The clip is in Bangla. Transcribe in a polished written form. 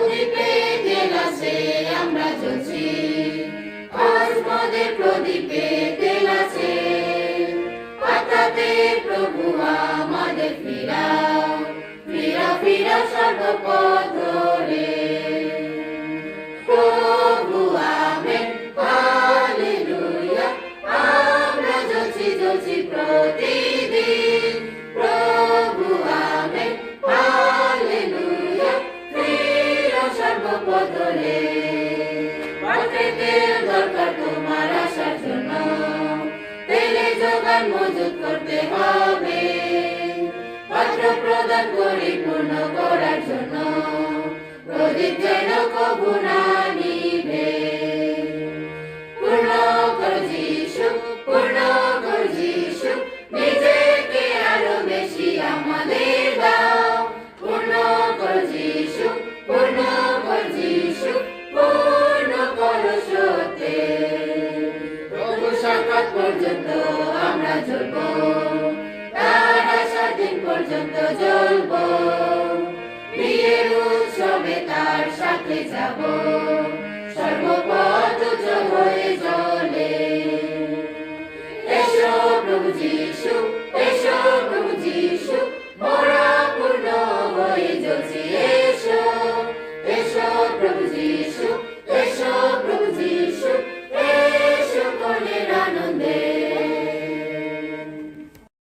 প্রদীপে তেল আছে আমরা জ্বলছি, কসমদের প্রদীপে তেল আছে। পাতাতে প্রভু আমাদের ফিরাও, ফিরাও ফিরাও সর্বপথ ধরে। প্রভু আমেন হালেলুয়া, আমরা জ্বলছি জ্বলছি প্রতিদিন। প্রভু আমেন হালেলুয়া, ফিরাও সর্বপথ ধরে। পাত্রে তেল দরকার তোমার আসার জন্য, তেলে যোগান মজুত করতে হবে। পাত্র প্রদান পরিপূর্ণ করার জন্য, প্রদীপ যেন কবু না নিভে। পূর্ণ কর যিশু, পূর্ণ কর যিশু, নিজেকে আরো বেশি আমাদের দাও। পূর্ণ কর যিশু, পূর্ণ কর যিশু, পূর্ণ কর সত্যে। প্রভু সাক্ষাৎ পর্যন্ত আমরা জ্বলব, তার আসার দিন পর্যন্ত জ্বলব। বিয়ের উৎসবে তার সাথে যাব।